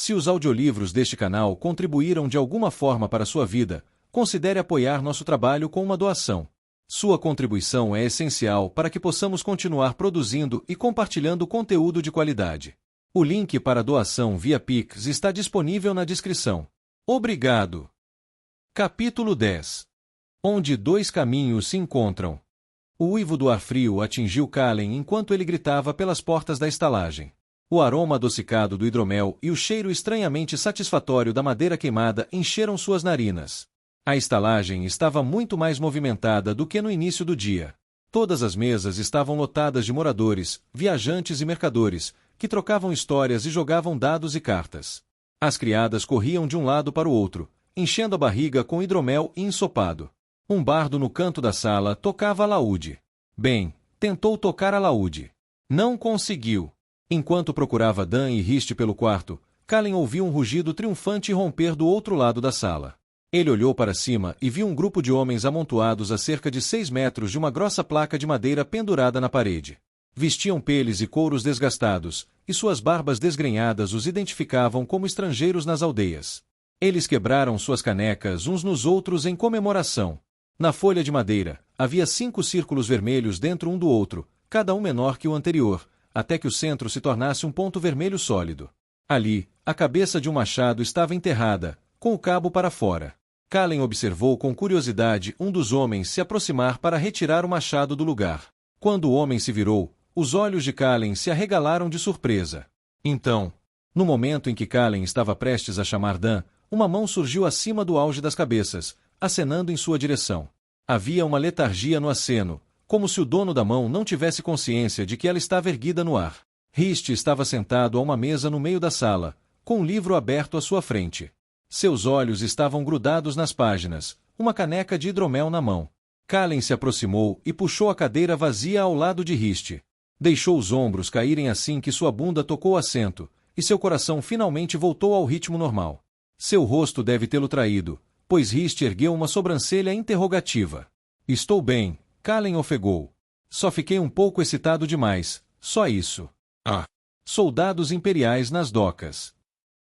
Se os audiolivros deste canal contribuíram de alguma forma para a sua vida, considere apoiar nosso trabalho com uma doação. Sua contribuição é essencial para que possamos continuar produzindo e compartilhando conteúdo de qualidade. O link para a doação via Pix está disponível na descrição. Obrigado. Capítulo 10. Onde dois caminhos se encontram. O uivo do ar frio atingiu Kallen enquanto ele gritava pelas portas da estalagem. O aroma adocicado do hidromel e o cheiro estranhamente satisfatório da madeira queimada encheram suas narinas. A estalagem estava muito mais movimentada do que no início do dia. Todas as mesas estavam lotadas de moradores, viajantes e mercadores, que trocavam histórias e jogavam dados e cartas. As criadas corriam de um lado para o outro, enchendo a barriga com hidromel e ensopado. Um bardo no canto da sala tocava alaúde. Bem, tentou tocar alaúde. Não conseguiu. Enquanto procurava Dan e Riste pelo quarto, Kallen ouviu um rugido triunfante romper do outro lado da sala. Ele olhou para cima e viu um grupo de homens amontoados a cerca de 6 metros de uma grossa placa de madeira pendurada na parede. Vestiam peles e couros desgastados, e suas barbas desgrenhadas os identificavam como estrangeiros nas aldeias. Eles quebraram suas canecas uns nos outros em comemoração. Na folha de madeira, havia 5 círculos vermelhos dentro um do outro, cada um menor que o anterior, até que o centro se tornasse um ponto vermelho sólido. Ali, a cabeça de um machado estava enterrada, com o cabo para fora. Kallen observou com curiosidade um dos homens se aproximar para retirar o machado do lugar. Quando o homem se virou, os olhos de Kallen se arregalaram de surpresa. Então, no momento em que Kallen estava prestes a chamar Dan, uma mão surgiu acima do auge das cabeças, acenando em sua direção. Havia uma letargia no aceno, como se o dono da mão não tivesse consciência de que ela estava erguida no ar. Riste estava sentado a uma mesa no meio da sala, com um livro aberto à sua frente. Seus olhos estavam grudados nas páginas, uma caneca de hidromel na mão. Kallen se aproximou e puxou a cadeira vazia ao lado de Riste. Deixou os ombros caírem assim que sua bunda tocou o assento, e seu coração finalmente voltou ao ritmo normal. Seu rosto deve tê-lo traído, pois Riste ergueu uma sobrancelha interrogativa. Estou bem, Kallen ofegou. Só fiquei um pouco excitado demais, só isso. Soldados imperiais nas docas.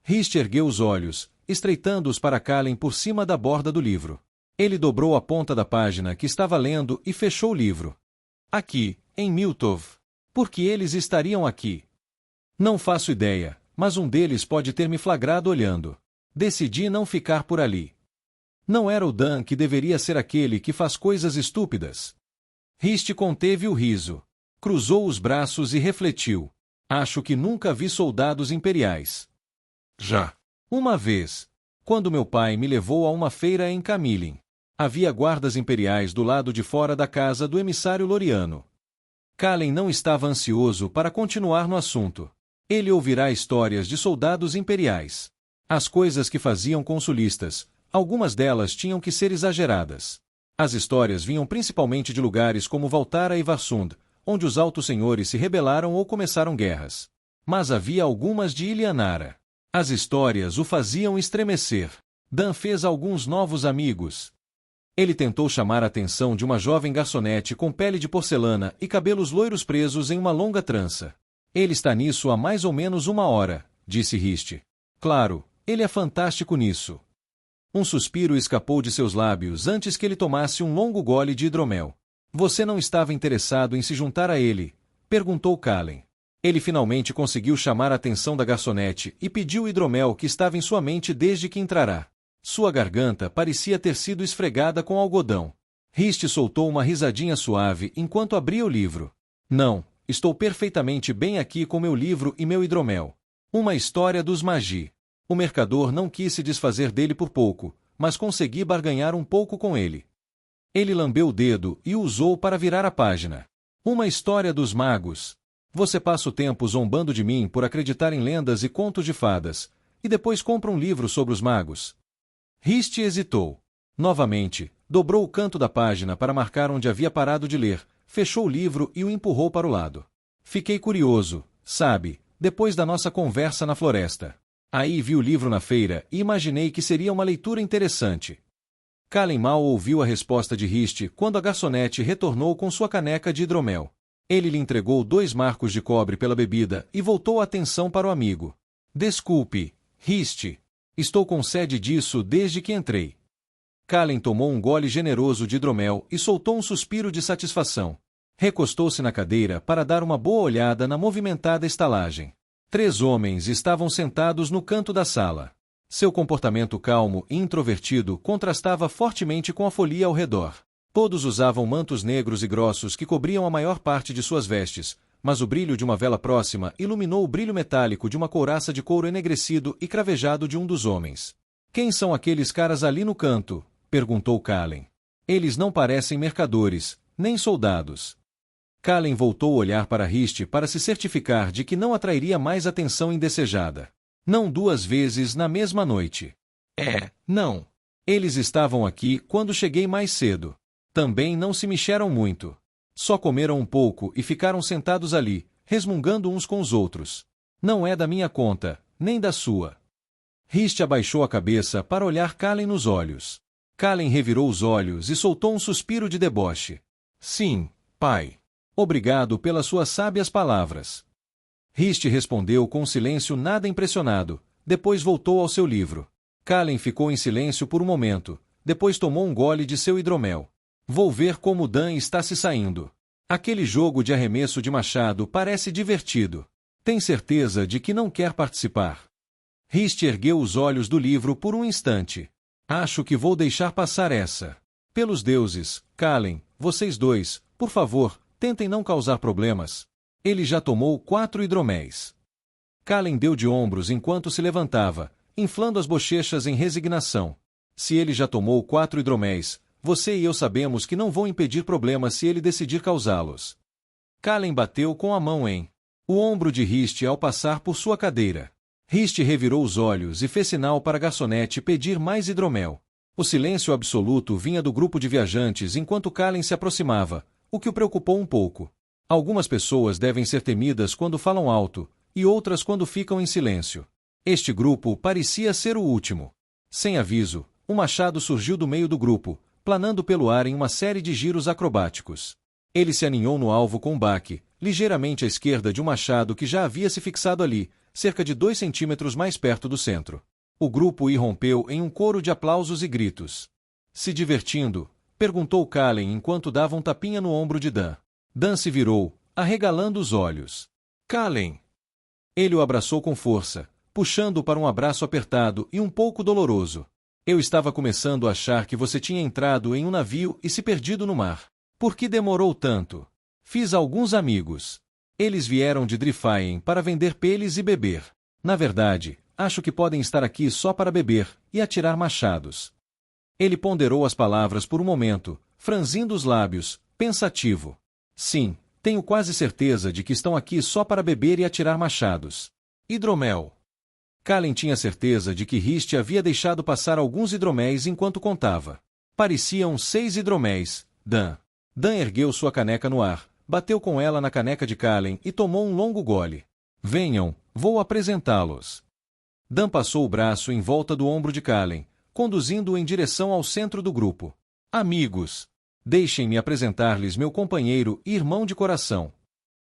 Riste ergueu os olhos, estreitando-os para Kallen por cima da borda do livro. Ele dobrou a ponta da página que estava lendo e fechou o livro. Aqui, em Miltov. Por que eles estariam aqui? Não faço ideia, mas um deles pode ter me flagrado olhando. Decidi não ficar por ali. Não era o Dan que deveria ser aquele que faz coisas estúpidas. Riste conteve o riso. Cruzou os braços e refletiu. Acho que nunca vi soldados imperiais. Já. Uma vez, quando meu pai me levou a uma feira em Camilin, havia guardas imperiais do lado de fora da casa do emissário Loriano. Kallen não estava ansioso para continuar no assunto. Ele ouvirá histórias de soldados imperiais. As coisas que faziam consulistas, algumas delas tinham que ser exageradas. As histórias vinham principalmente de lugares como Valtara e Varsund, onde os altos senhores se rebelaram ou começaram guerras. Mas havia algumas de Ilianara. As histórias o faziam estremecer. Dan fez alguns novos amigos. Ele tentou chamar a atenção de uma jovem garçonete com pele de porcelana e cabelos loiros presos em uma longa trança. Ele está nisso há mais ou menos 1 hora, disse Riste. Claro, ele é fantástico nisso. Um suspiro escapou de seus lábios antes que ele tomasse um longo gole de hidromel. Você não estava interessado em se juntar a ele? Perguntou Kallen. Ele finalmente conseguiu chamar a atenção da garçonete e pediu o hidromel que estava em sua mente desde que entrara. Sua garganta parecia ter sido esfregada com algodão. Riste soltou uma risadinha suave enquanto abria o livro. Não, estou perfeitamente bem aqui com meu livro e meu hidromel. Uma história dos Magi. O mercador não quis se desfazer dele por pouco, mas consegui barganhar um pouco com ele. Ele lambeu o dedo e o usou para virar a página. Uma história dos magos. Você passa o tempo zombando de mim por acreditar em lendas e contos de fadas, e depois compra um livro sobre os magos. Riste hesitou. Novamente, dobrou o canto da página para marcar onde havia parado de ler, fechou o livro e o empurrou para o lado. Fiquei curioso, sabe, depois da nossa conversa na floresta. Aí vi o livro na feira e imaginei que seria uma leitura interessante. Kallen mal ouviu a resposta de Riste quando a garçonete retornou com sua caneca de hidromel. Ele lhe entregou 2 marcos de cobre pela bebida e voltou a atenção para o amigo. Desculpe, Riste. Estou com sede disso desde que entrei. Kallen tomou um gole generoso de hidromel e soltou um suspiro de satisfação. Recostou-se na cadeira para dar uma boa olhada na movimentada estalagem. 3 homens estavam sentados no canto da sala. Seu comportamento calmo e introvertido contrastava fortemente com a folia ao redor. Todos usavam mantos negros e grossos que cobriam a maior parte de suas vestes, mas o brilho de uma vela próxima iluminou o brilho metálico de uma couraça de couro enegrecido e cravejado de um dos homens. Quem são aqueles caras ali no canto? Perguntou Kallen. Eles não parecem mercadores, nem soldados. Kallen voltou a olhar para Riste para se certificar de que não atrairia mais atenção indesejada. Não 2 vezes na mesma noite. Não. Eles estavam aqui quando cheguei mais cedo. Também não se mexeram muito. Só comeram um pouco e ficaram sentados ali, resmungando uns com os outros. Não é da minha conta, nem da sua. Riste abaixou a cabeça para olhar Kallen nos olhos. Kallen revirou os olhos e soltou um suspiro de deboche. Sim, pai. Obrigado pelas suas sábias palavras. Riste respondeu com um silêncio nada impressionado, depois voltou ao seu livro. Kallen ficou em silêncio por um momento, depois tomou um gole de seu hidromel. Vou ver como Dan está se saindo. Aquele jogo de arremesso de machado parece divertido. Tem certeza de que não quer participar? Riste ergueu os olhos do livro por um instante. Acho que vou deixar passar essa. Pelos deuses, Kallen, vocês 2, por favor, tentem não causar problemas. Ele já tomou 4 hidroméis. Kallen deu de ombros enquanto se levantava, inflando as bochechas em resignação. Se ele já tomou 4 hidroméis, você e eu sabemos que não vão impedir problemas se ele decidir causá-los. Kallen bateu com a mão em o ombro de Riste ao passar por sua cadeira. Riste revirou os olhos e fez sinal para a garçonete pedir mais hidromel. O silêncio absoluto vinha do grupo de viajantes enquanto Kallen se aproximava, o que o preocupou um pouco. Algumas pessoas devem ser temidas quando falam alto, e outras quando ficam em silêncio. Este grupo parecia ser o último. Sem aviso, um machado surgiu do meio do grupo, planando pelo ar em uma série de giros acrobáticos. Ele se aninhou no alvo com um baque, ligeiramente à esquerda de um machado que já havia se fixado ali, cerca de 2 centímetros mais perto do centro. O grupo irrompeu em um coro de aplausos e gritos. Se divertindo? Perguntou Kallen enquanto dava um tapinha no ombro de Dan. Dan se virou, arregalando os olhos. Kallen! Ele o abraçou com força, puxando-o para um abraço apertado e um pouco doloroso. Eu estava começando a achar que você tinha entrado em um navio e se perdido no mar. Por que demorou tanto? Fiz alguns amigos. Eles vieram de Drifaen para vender peles e beber. Na verdade, acho que podem estar aqui só para beber e atirar machados. Ele ponderou as palavras por um momento, franzindo os lábios, pensativo. Sim, tenho quase certeza de que estão aqui só para beber e atirar machados. Hidromel. Kallen tinha certeza de que Riste havia deixado passar alguns hidroméis enquanto contava. Pareciam 6 hidroméis. Dan ergueu sua caneca no ar, bateu com ela na caneca de Kallen e tomou um longo gole. Venham, vou apresentá-los. Dan passou o braço em volta do ombro de Kallen, conduzindo-o em direção ao centro do grupo. Amigos, deixem-me apresentar-lhes meu companheiro e irmão de coração.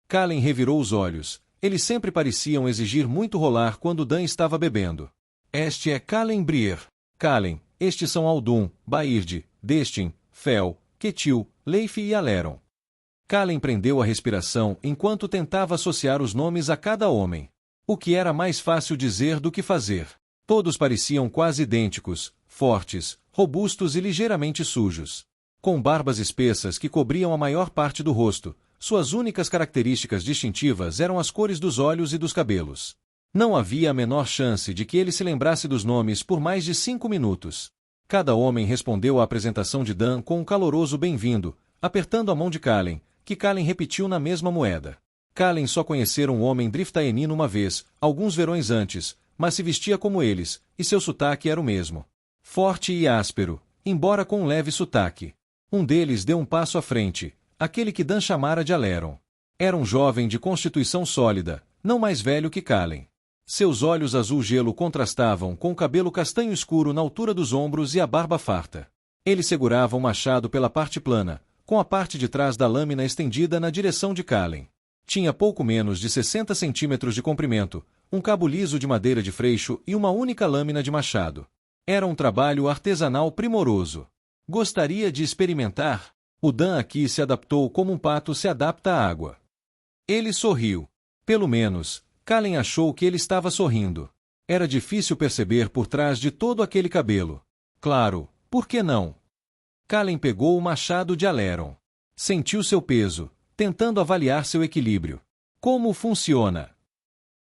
Kallen revirou os olhos. Eles sempre pareciam exigir muito rolar quando Dan estava bebendo. Este é Kallen Brier. Kallen, estes são Aldun, Baird, Destin, Fel, Ketil, Leif e Aleron. Kallen prendeu a respiração enquanto tentava associar os nomes a cada homem. O que era mais fácil dizer do que fazer. Todos pareciam quase idênticos, fortes, robustos e ligeiramente sujos. Com barbas espessas que cobriam a maior parte do rosto, suas únicas características distintivas eram as cores dos olhos e dos cabelos. Não havia a menor chance de que ele se lembrasse dos nomes por mais de 5 minutos. Cada homem respondeu à apresentação de Dan com um caloroso bem-vindo, apertando a mão de Kallen, que Kallen repetiu na mesma moeda. Kallen só conhecera um homem driftaenino uma vez, alguns verões antes, mas se vestia como eles, e seu sotaque era o mesmo. Forte e áspero, embora com um leve sotaque. Um deles deu um passo à frente, aquele que Dan chamara de Aleron. Era um jovem de constituição sólida, não mais velho que Kallen. Seus olhos azul-gelo contrastavam com o cabelo castanho escuro na altura dos ombros e a barba farta. Ele segurava um machado pela parte plana, com a parte de trás da lâmina estendida na direção de Kallen. Tinha pouco menos de 60 centímetros de comprimento, um cabo liso de madeira de freixo e uma única lâmina de machado. Era um trabalho artesanal primoroso. Gostaria de experimentar? O Dan aqui se adaptou como um pato se adapta à água. Ele sorriu. Pelo menos, Kallen achou que ele estava sorrindo. Era difícil perceber por trás de todo aquele cabelo. Claro, por que não? Kallen pegou o machado de Aleron. Sentiu seu peso, tentando avaliar seu equilíbrio. Como funciona?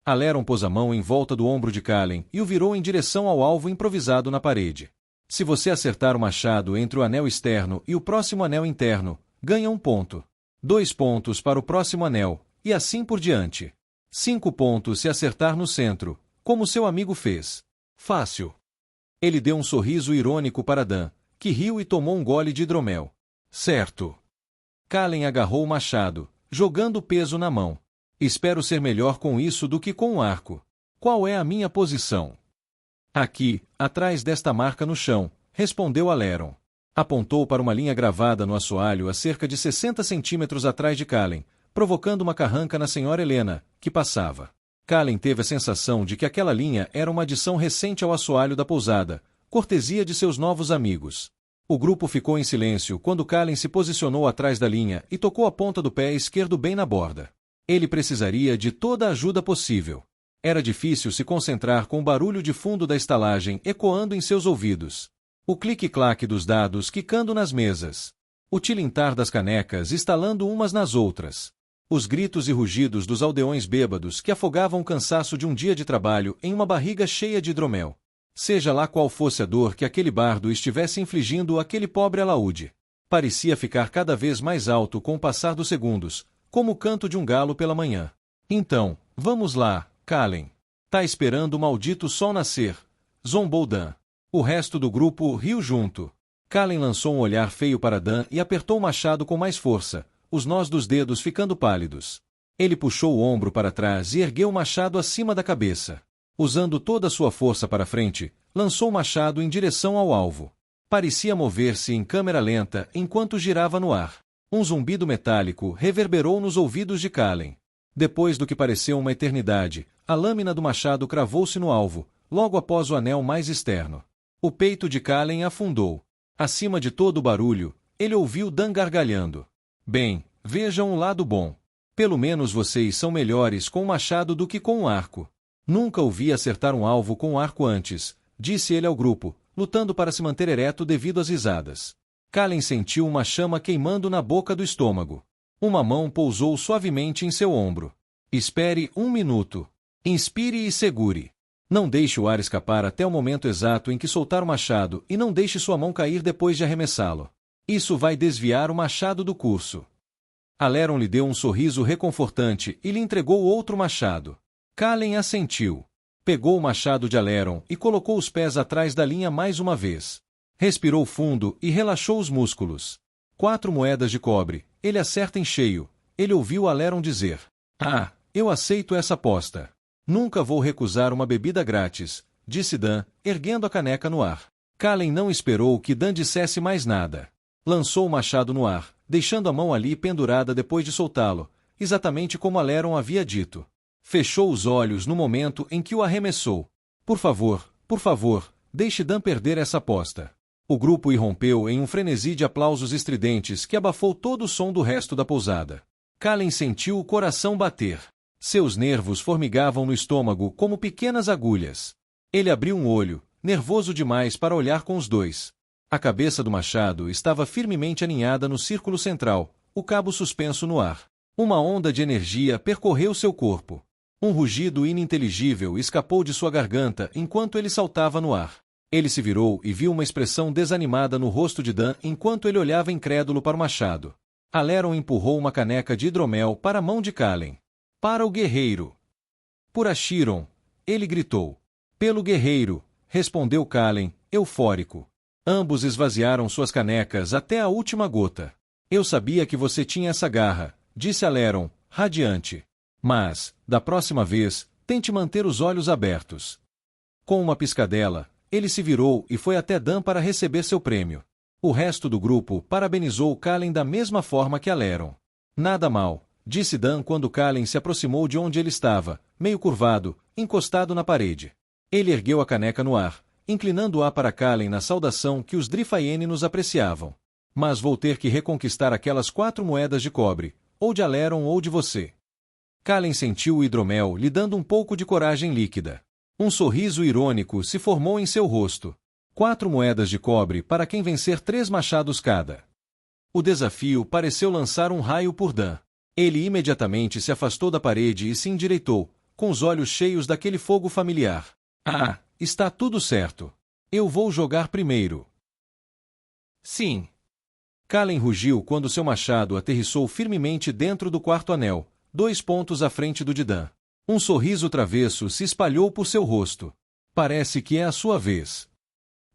Aleron pôs a mão em volta do ombro de Kallen e o virou em direção ao alvo improvisado na parede. Se você acertar o machado entre o anel externo e o próximo anel interno, ganha 1 ponto. 2 pontos para o próximo anel, e assim por diante. 5 pontos se acertar no centro, como seu amigo fez. Fácil. Ele deu um sorriso irônico para Dan, que riu e tomou um gole de hidromel. Certo. Kallen agarrou o machado, jogando o peso na mão. Espero ser melhor com isso do que com o arco. Qual é a minha posição? Aqui, atrás desta marca no chão, respondeu Aleron. Apontou para uma linha gravada no assoalho a cerca de 60 centímetros atrás de Kallen, provocando uma carranca na senhora Helena, que passava. Kallen teve a sensação de que aquela linha era uma adição recente ao assoalho da pousada, cortesia de seus novos amigos. O grupo ficou em silêncio quando Kallen se posicionou atrás da linha e tocou a ponta do pé esquerdo bem na borda. Ele precisaria de toda a ajuda possível. Era difícil se concentrar com o barulho de fundo da estalagem ecoando em seus ouvidos. O clique-claque dos dados quicando nas mesas. O tilintar das canecas estalando umas nas outras. Os gritos e rugidos dos aldeões bêbados que afogavam o cansaço de um dia de trabalho em uma barriga cheia de hidromel. Seja lá qual fosse a dor que aquele bardo estivesse infligindo àquele pobre alaúde. Parecia ficar cada vez mais alto com o passar dos segundos, como o canto de um galo pela manhã. Então, vamos lá, Kallen. Tá esperando o maldito sol nascer, zombou Dan. O resto do grupo riu junto. Kallen lançou um olhar feio para Dan e apertou o machado com mais força, os nós dos dedos ficando pálidos. Ele puxou o ombro para trás e ergueu o machado acima da cabeça. Usando toda a sua força para frente, lançou o machado em direção ao alvo. Parecia mover-se em câmera lenta enquanto girava no ar. Um zumbido metálico reverberou nos ouvidos de Kallen. Depois do que pareceu uma eternidade, a lâmina do machado cravou-se no alvo, logo após o anel mais externo. O peito de Kallen afundou. Acima de todo o barulho, ele ouviu Dan gargalhando. Bem, vejam o lado bom. Pelo menos vocês são melhores com o machado do que com o arco. Nunca o vi acertar um alvo com o arco antes, disse ele ao grupo, lutando para se manter ereto devido às risadas. Kallen sentiu uma chama queimando na boca do estômago. Uma mão pousou suavemente em seu ombro. Espere 1 minuto. Inspire e segure. Não deixe o ar escapar até o momento exato em que soltar o machado e não deixe sua mão cair depois de arremessá-lo. Isso vai desviar o machado do curso. Aleron lhe deu um sorriso reconfortante e lhe entregou outro machado. Kallen assentiu. Pegou o machado de Aleron e colocou os pés atrás da linha mais uma vez. Respirou fundo e relaxou os músculos. 4 moedas de cobre, ele acerta em cheio. Ele ouviu Aleron dizer. Ah, eu aceito essa aposta. Nunca vou recusar uma bebida grátis, disse Dan, erguendo a caneca no ar. Kallen não esperou que Dan dissesse mais nada. Lançou o machado no ar, deixando a mão ali pendurada depois de soltá-lo, exatamente como Aleron havia dito. Fechou os olhos no momento em que o arremessou. Por favor, deixe Dan perder essa aposta. O grupo irrompeu em um frenesi de aplausos estridentes que abafou todo o som do resto da pousada. Kallen sentiu o coração bater. Seus nervos formigavam no estômago como pequenas agulhas. Ele abriu um olho, nervoso demais para olhar com os dois. A cabeça do machado estava firmemente aninhada no círculo central, o cabo suspenso no ar. Uma onda de energia percorreu seu corpo. Um rugido ininteligível escapou de sua garganta enquanto ele saltava no ar. Ele se virou e viu uma expressão desanimada no rosto de Dan enquanto ele olhava incrédulo para o machado. Aleron empurrou uma caneca de hidromel para a mão de Kallen. Para o guerreiro. Por Achiron, ele gritou. Pelo guerreiro, respondeu Kallen, eufórico. Ambos esvaziaram suas canecas até a última gota. Eu sabia que você tinha essa garra, disse Aleron, radiante. Mas, da próxima vez, tente manter os olhos abertos. Com uma piscadela, ele se virou e foi até Dan para receber seu prêmio. O resto do grupo parabenizou Kallen da mesma forma que Aleron. Nada mal, disse Dan quando Kalen se aproximou de onde ele estava, meio curvado, encostado na parede. Ele ergueu a caneca no ar, inclinando-a para Kalen na saudação que os Drifaieninos apreciavam. Mas vou ter que reconquistar aquelas 4 moedas de cobre, ou de Aleron ou de você. Kalen sentiu o hidromel lhe dando um pouco de coragem líquida. Um sorriso irônico se formou em seu rosto. 4 moedas de cobre para quem vencer 3 machados cada. O desafio pareceu lançar um raio por Dan. Ele imediatamente se afastou da parede e se endireitou, com os olhos cheios daquele fogo familiar. Ah, está tudo certo. Eu vou jogar primeiro. Sim. Kalen rugiu quando seu machado aterrissou firmemente dentro do quarto anel, 2 pontos à frente do de Dan. Um sorriso travesso se espalhou por seu rosto. Parece que é a sua vez.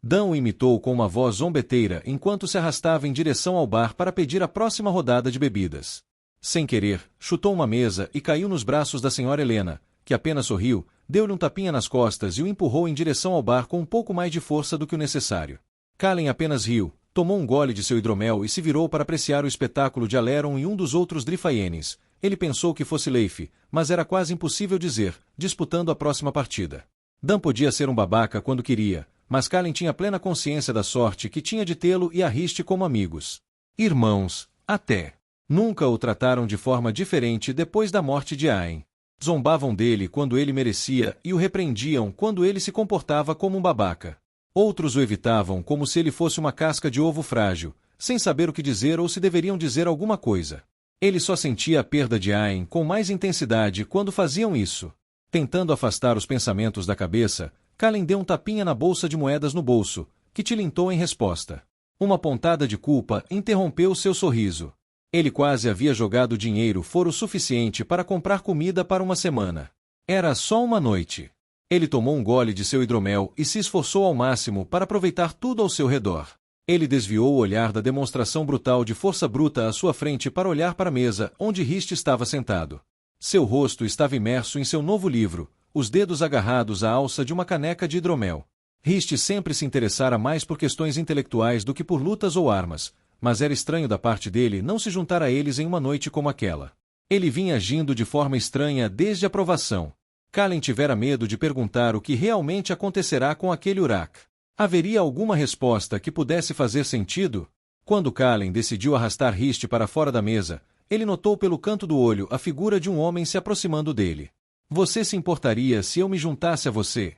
Dan o imitou com uma voz zombeteira enquanto se arrastava em direção ao bar para pedir a próxima rodada de bebidas. Sem querer, chutou uma mesa e caiu nos braços da senhora Helena, que apenas sorriu, deu-lhe um tapinha nas costas e o empurrou em direção ao bar com um pouco mais de força do que o necessário. Kalen apenas riu, tomou um gole de seu hidromel e se virou para apreciar o espetáculo de Aleron e um dos outros Drifaiennes. Ele pensou que fosse Leif, mas era quase impossível dizer, disputando a próxima partida. Dan podia ser um babaca quando queria, mas Kalen tinha plena consciência da sorte que tinha de tê-lo e Ariste como amigos. Irmãos, até. Nunca o trataram de forma diferente depois da morte de Aen. Zombavam dele quando ele merecia e o repreendiam quando ele se comportava como um babaca. Outros o evitavam como se ele fosse uma casca de ovo frágil, sem saber o que dizer ou se deveriam dizer alguma coisa. Ele só sentia a perda de Aen com mais intensidade quando faziam isso. Tentando afastar os pensamentos da cabeça, Kalen deu um tapinha na bolsa de moedas no bolso, que tilintou em resposta. Uma pontada de culpa interrompeu seu sorriso. Ele quase havia jogado dinheiro fora o suficiente para comprar comida para uma semana. Era só uma noite. Ele tomou um gole de seu hidromel e se esforçou ao máximo para aproveitar tudo ao seu redor. Ele desviou o olhar da demonstração brutal de força bruta à sua frente para olhar para a mesa onde Rist estava sentado. Seu rosto estava imerso em seu novo livro, os dedos agarrados à alça de uma caneca de hidromel. Rist sempre se interessara mais por questões intelectuais do que por lutas ou armas, mas era estranho da parte dele não se juntar a eles em uma noite como aquela. Ele vinha agindo de forma estranha desde a provação. Kalen tivera medo de perguntar o que realmente acontecerá com aquele Urak. Haveria alguma resposta que pudesse fazer sentido? Quando Kalen decidiu arrastar Rist para fora da mesa, ele notou pelo canto do olho a figura de um homem se aproximando dele. Você se importaria se eu me juntasse a você?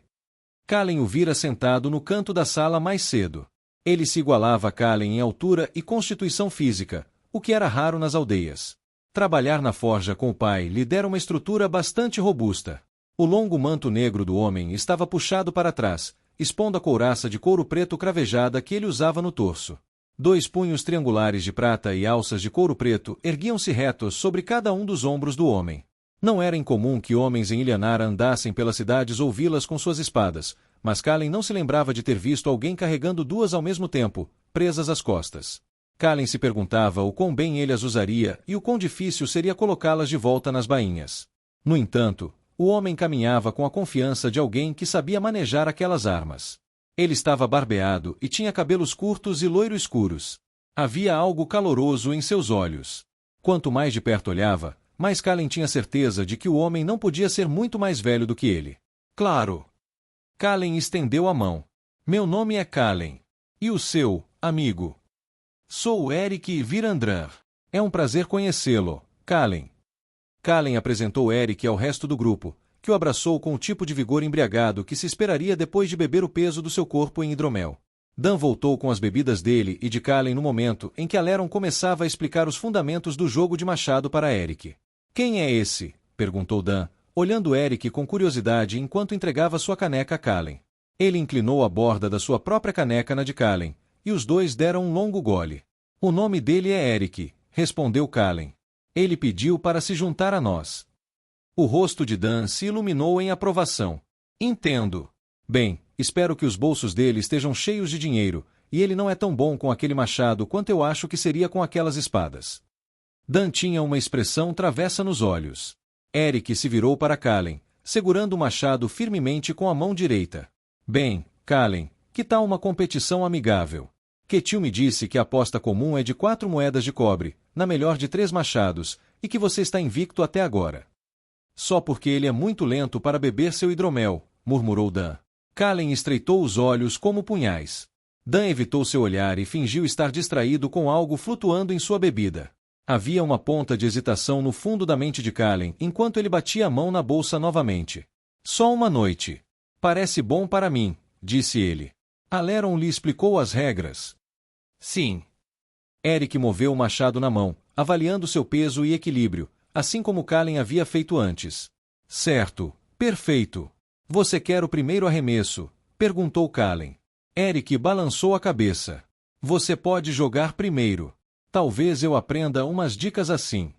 Kalen o vira sentado no canto da sala mais cedo. Ele se igualava a Kalen em altura e constituição física, o que era raro nas aldeias. Trabalhar na forja com o pai lhe dera uma estrutura bastante robusta. O longo manto negro do homem estava puxado para trás, expondo a couraça de couro preto cravejada que ele usava no torso. 2 punhos triangulares de prata e alças de couro preto erguiam-se retos sobre cada um dos ombros do homem. Não era incomum que homens em Ilhanara andassem pelas cidades ou vilas com suas espadas, mas Kalen não se lembrava de ter visto alguém carregando 2 ao mesmo tempo, presas às costas. Kalen se perguntava o quão bem ele as usaria e o quão difícil seria colocá-las de volta nas bainhas. No entanto, o homem caminhava com a confiança de alguém que sabia manejar aquelas armas. Ele estava barbeado e tinha cabelos curtos e loiro escuros. Havia algo caloroso em seus olhos. Quanto mais de perto olhava, mais Kalen tinha certeza de que o homem não podia ser muito mais velho do que ele. Claro! Kalen estendeu a mão. Meu nome é Kalen. E o seu, amigo? Sou Eric Virandran. É um prazer conhecê-lo, Kalen. Kalen apresentou Eric ao resto do grupo, que o abraçou com o tipo de vigor embriagado que se esperaria depois de beber o peso do seu corpo em hidromel. Dan voltou com as bebidas dele e de Kalen no momento em que Aleron começava a explicar os fundamentos do jogo de machado para Eric. Quem é esse? Perguntou Dan, olhando Eric com curiosidade enquanto entregava sua caneca a Kalen. Ele inclinou a borda da sua própria caneca na de Kalen, e os dois deram um longo gole. O nome dele é Eric, respondeu Kalen. Ele pediu para se juntar a nós. O rosto de Dan se iluminou em aprovação. Entendo. Bem, espero que os bolsos dele estejam cheios de dinheiro, e ele não é tão bom com aquele machado quanto eu acho que seria com aquelas espadas. Dan tinha uma expressão travessa nos olhos. Eric se virou para Kalen, segurando o machado firmemente com a mão direita. Bem, Kalen, que tal uma competição amigável? Ketil me disse que a aposta comum é de 4 moedas de cobre, na melhor de 3 machados, e que você está invicto até agora. Só porque ele é muito lento para beber seu hidromel, murmurou Dan. Kallen estreitou os olhos como punhais. Dan evitou seu olhar e fingiu estar distraído com algo flutuando em sua bebida. Havia uma ponta de hesitação no fundo da mente de Kallen enquanto ele batia a mão na bolsa novamente. Só uma noite. Parece bom para mim, disse ele. Aleron lhe explicou as regras. Sim. Eric moveu o machado na mão, avaliando seu peso e equilíbrio, assim como Kallen havia feito antes. Certo, perfeito. Você quer o primeiro arremesso? Perguntou Kallen. Eric balançou a cabeça. Você pode jogar primeiro. Talvez eu aprenda umas dicas assim.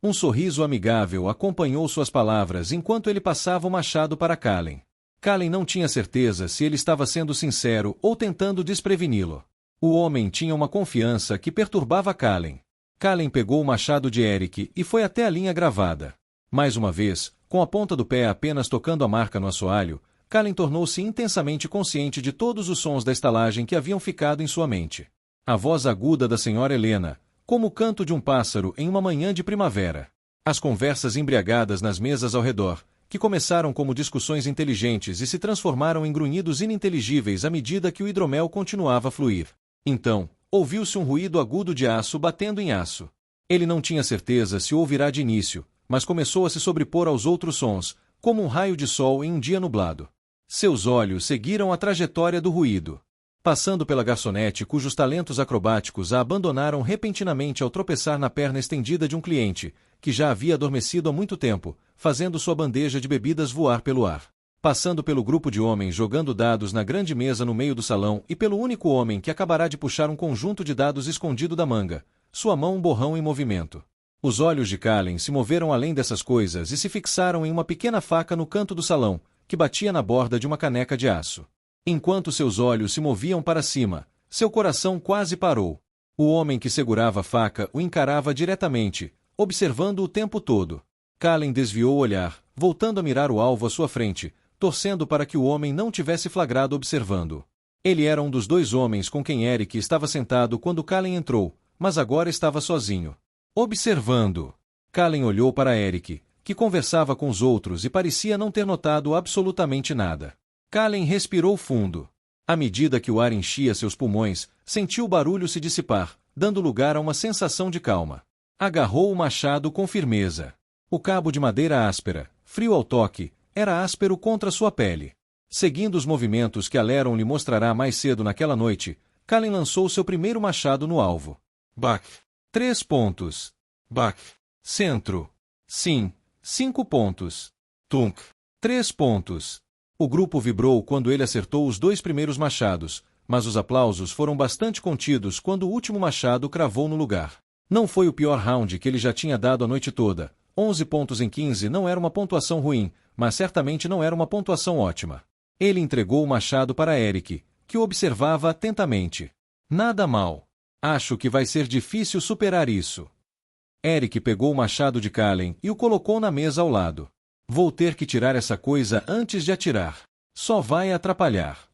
Um sorriso amigável acompanhou suas palavras enquanto ele passava o machado para Kallen. Kallen não tinha certeza se ele estava sendo sincero ou tentando despreveni-lo. O homem tinha uma confiança que perturbava Kallen. Kallen pegou o machado de Eric e foi até a linha gravada. Mais uma vez, com a ponta do pé apenas tocando a marca no assoalho, Kallen tornou-se intensamente consciente de todos os sons da estalagem que haviam ficado em sua mente. A voz aguda da senhora Helena, como o canto de um pássaro em uma manhã de primavera. As conversas embriagadas nas mesas ao redor, que começaram como discussões inteligentes e se transformaram em grunhidos ininteligíveis à medida que o hidromel continuava a fluir. Então, ouviu-se um ruído agudo de aço batendo em aço. Ele não tinha certeza se o ouvirá de início, mas começou a se sobrepor aos outros sons, como um raio de sol em um dia nublado. Seus olhos seguiram a trajetória do ruído. Passando pela garçonete cujos talentos acrobáticos a abandonaram repentinamente ao tropeçar na perna estendida de um cliente, que já havia adormecido há muito tempo, fazendo sua bandeja de bebidas voar pelo ar. Passando pelo grupo de homens jogando dados na grande mesa no meio do salão e pelo único homem que acabará de puxar um conjunto de dados escondido da manga, sua mão um borrão em movimento. Os olhos de Kallen se moveram além dessas coisas e se fixaram em uma pequena faca no canto do salão, que batia na borda de uma caneca de aço. Enquanto seus olhos se moviam para cima, seu coração quase parou. O homem que segurava a faca o encarava diretamente, observando o tempo todo. Kallen desviou o olhar, voltando a mirar o alvo à sua frente, torcendo para que o homem não tivesse flagrado observando. Ele era um dos dois homens com quem Eric estava sentado quando Kallen entrou, mas agora estava sozinho. Observando. Kallen olhou para Eric, que conversava com os outros e parecia não ter notado absolutamente nada. Kallen respirou fundo. À medida que o ar enchia seus pulmões, sentiu o barulho se dissipar, dando lugar a uma sensação de calma. Agarrou o machado com firmeza. O cabo de madeira áspera, frio ao toque, era áspero contra sua pele. Seguindo os movimentos que Aleron lhe mostrará mais cedo naquela noite, Kallen lançou seu primeiro machado no alvo. Bach. 3 pontos. Bach. Centro. Sim. 5 pontos. Tunk. 3 pontos. O grupo vibrou quando ele acertou os 2 primeiros machados, mas os aplausos foram bastante contidos quando o último machado cravou no lugar. Não foi o pior round que ele já tinha dado a noite toda. 11 pontos em 15 não era uma pontuação ruim, mas certamente não era uma pontuação ótima. Ele entregou o machado para Eric, que o observava atentamente. Nada mal. Acho que vai ser difícil superar isso. Eric pegou o machado de Kallen e o colocou na mesa ao lado. Vou ter que tirar essa coisa antes de atirar. Só vai atrapalhar.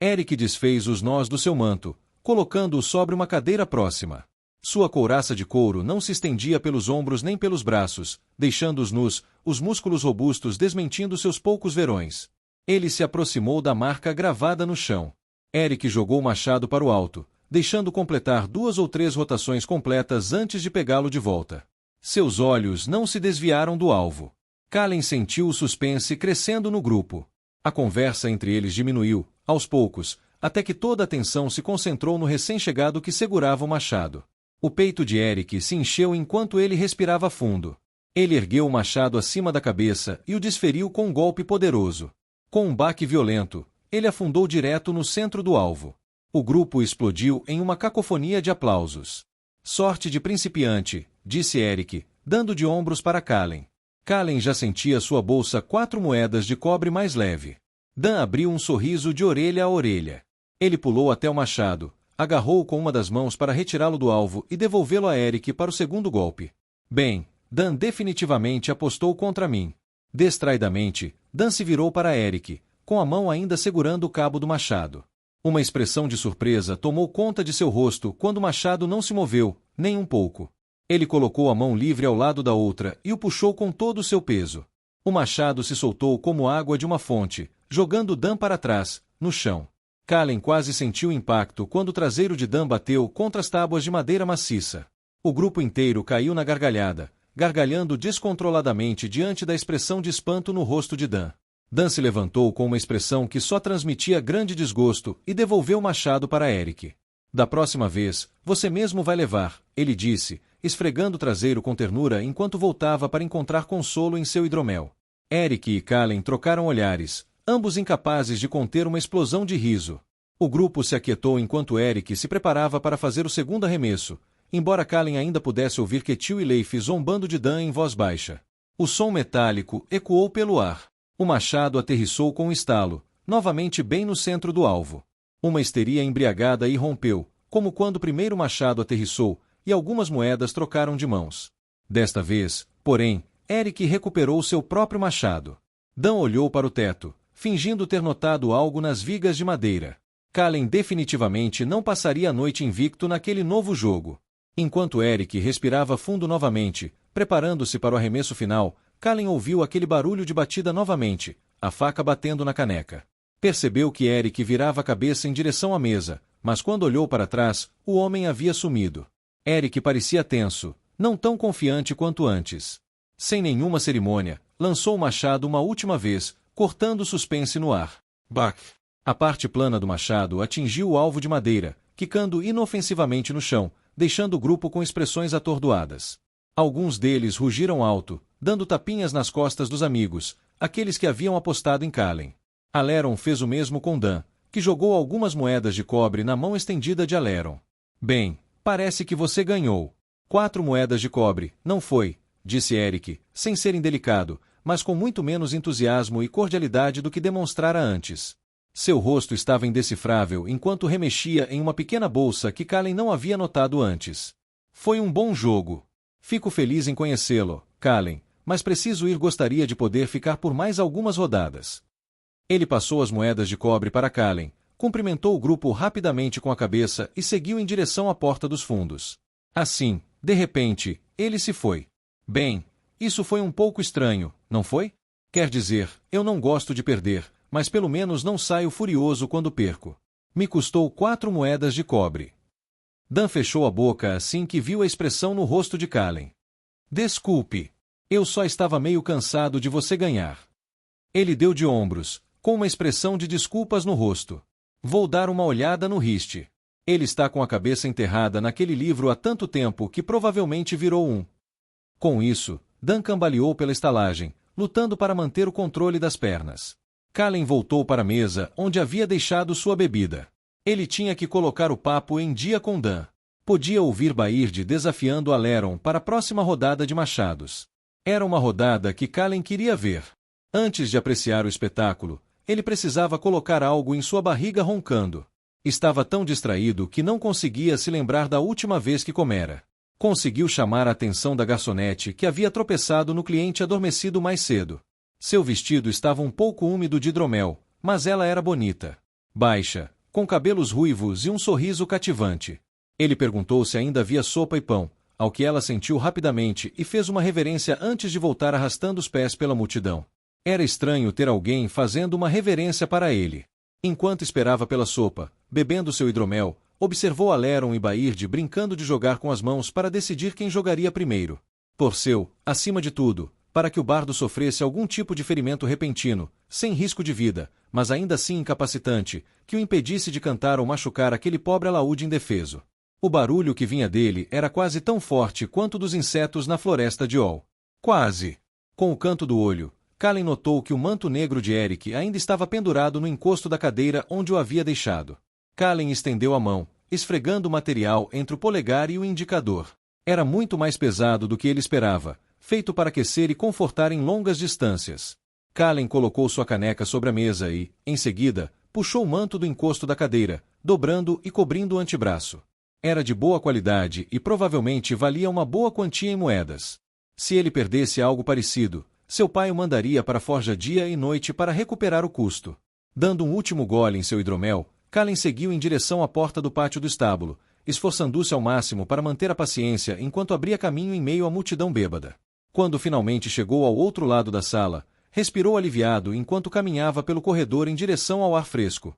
Eric desfez os nós do seu manto, colocando-o sobre uma cadeira próxima. Sua couraça de couro não se estendia pelos ombros nem pelos braços, deixando-os nus, os músculos robustos desmentindo seus poucos verões. Ele se aproximou da marca gravada no chão. Eric jogou o machado para o alto, deixando completar 2 ou 3 rotações completas antes de pegá-lo de volta. Seus olhos não se desviaram do alvo. Kallen sentiu o suspense crescendo no grupo. A conversa entre eles diminuiu, aos poucos, até que toda a atenção se concentrou no recém-chegado que segurava o machado. O peito de Eric se encheu enquanto ele respirava fundo. Ele ergueu o machado acima da cabeça e o desferiu com um golpe poderoso. Com um baque violento, ele afundou direto no centro do alvo. O grupo explodiu em uma cacofonia de aplausos. Sorte de principiante, disse Eric, dando de ombros para Kallen. Kallen já sentia sua bolsa 4 moedas de cobre mais leve. Dan abriu um sorriso de orelha a orelha. Ele pulou até o machado, agarrou-o com uma das mãos para retirá-lo do alvo e devolvê-lo a Eric para o segundo golpe. Bem, Dan definitivamente apostou contra mim. Distraidamente, Dan se virou para Eric, com a mão ainda segurando o cabo do machado. Uma expressão de surpresa tomou conta de seu rosto quando o machado não se moveu, nem um pouco. Ele colocou a mão livre ao lado da outra e o puxou com todo o seu peso. O machado se soltou como água de uma fonte, jogando Dan para trás, no chão. Kallen quase sentiu o impacto quando o traseiro de Dan bateu contra as tábuas de madeira maciça. O grupo inteiro caiu na gargalhada, gargalhando descontroladamente diante da expressão de espanto no rosto de Dan. Dan se levantou com uma expressão que só transmitia grande desgosto e devolveu o machado para Eric. Da próxima vez, você mesmo vai levar, ele disse, esfregando o traseiro com ternura enquanto voltava para encontrar consolo em seu hidromel. Eric e Kallen trocaram olhares, ambos incapazes de conter uma explosão de riso. O grupo se aquietou enquanto Eric se preparava para fazer o segundo arremesso, embora Kallen ainda pudesse ouvir Ketil e Leif zombando de Dan em voz baixa. O som metálico ecoou pelo ar. O machado aterrissou com um estalo, novamente bem no centro do alvo. Uma histeria embriagada irrompeu, como quando o primeiro machado aterrissou, e algumas moedas trocaram de mãos. Desta vez, porém, Eric recuperou seu próprio machado. Dan olhou para o teto, fingindo ter notado algo nas vigas de madeira. Kallen definitivamente não passaria a noite invicto naquele novo jogo. Enquanto Eric respirava fundo novamente, preparando-se para o arremesso final, Kallen ouviu aquele barulho de batida novamente, a faca batendo na caneca. Percebeu que Eric virava a cabeça em direção à mesa, mas quando olhou para trás, o homem havia sumido. Eric parecia tenso, não tão confiante quanto antes. Sem nenhuma cerimônia, lançou o machado uma última vez, cortando o suspense no ar. Bach! A parte plana do machado atingiu o alvo de madeira, quicando inofensivamente no chão, deixando o grupo com expressões atordoadas. Alguns deles rugiram alto, dando tapinhas nas costas dos amigos, aqueles que haviam apostado em Kallen. Aleron fez o mesmo com Dan, que jogou algumas moedas de cobre na mão estendida de Aleron. Bem, parece que você ganhou. 4 moedas de cobre, não foi? Disse Eric, sem ser indelicado, mas com muito menos entusiasmo e cordialidade do que demonstrara antes. Seu rosto estava indecifrável enquanto remexia em uma pequena bolsa que Kallen não havia notado antes. Foi um bom jogo. Fico feliz em conhecê-lo, Kallen, mas preciso ir. Gostaria de poder ficar por mais algumas rodadas. Ele passou as moedas de cobre para Kallen, cumprimentou o grupo rapidamente com a cabeça e seguiu em direção à porta dos fundos. Assim, de repente, ele se foi. Bem, isso foi um pouco estranho, não foi? Quer dizer, eu não gosto de perder, mas pelo menos não saio furioso quando perco. Me custou 4 moedas de cobre. Dan fechou a boca assim que viu a expressão no rosto de Kallen. Desculpe. Eu só estava meio cansado de você ganhar. Ele deu de ombros, com uma expressão de desculpas no rosto. Vou dar uma olhada no riste. Ele está com a cabeça enterrada naquele livro há tanto tempo que provavelmente virou um. Com isso, Dan cambaleou pela estalagem, lutando para manter o controle das pernas. Kallen voltou para a mesa onde havia deixado sua bebida. Ele tinha que colocar o papo em dia com Dan. Podia ouvir Baird desafiando Aleron para a próxima rodada de machados. Era uma rodada que Kallen queria ver. Antes de apreciar o espetáculo, ele precisava colocar algo em sua barriga roncando. Estava tão distraído que não conseguia se lembrar da última vez que comera. Conseguiu chamar a atenção da garçonete que havia tropeçado no cliente adormecido mais cedo. Seu vestido estava um pouco úmido de hidromel, mas ela era bonita. Baixa, com cabelos ruivos e um sorriso cativante. Ele perguntou se ainda havia sopa e pão, ao que ela sentiu rapidamente e fez uma reverência antes de voltar arrastando os pés pela multidão. Era estranho ter alguém fazendo uma reverência para ele. Enquanto esperava pela sopa, bebendo seu hidromel, observou Aleron e Baird brincando de jogar com as mãos para decidir quem jogaria primeiro. Torceu, acima de tudo, para que o bardo sofresse algum tipo de ferimento repentino, sem risco de vida, mas ainda assim incapacitante, que o impedisse de cantar ou machucar aquele pobre alaúde indefeso. O barulho que vinha dele era quase tão forte quanto dos insetos na floresta de Ol. Quase. Com o canto do olho, Kallen notou que o manto negro de Eric ainda estava pendurado no encosto da cadeira onde o havia deixado. Kallen estendeu a mão, esfregando o material entre o polegar e o indicador. Era muito mais pesado do que ele esperava, feito para aquecer e confortar em longas distâncias. Kallen colocou sua caneca sobre a mesa e, em seguida, puxou o manto do encosto da cadeira, dobrando e cobrindo o antebraço. Era de boa qualidade e provavelmente valia uma boa quantia em moedas. Se ele perdesse algo parecido, seu pai o mandaria para a forja dia e noite para recuperar o custo. Dando um último gole em seu hidromel, Kallen seguiu em direção à porta do pátio do estábulo, esforçando-se ao máximo para manter a paciência enquanto abria caminho em meio à multidão bêbada. Quando finalmente chegou ao outro lado da sala, respirou aliviado enquanto caminhava pelo corredor em direção ao ar fresco.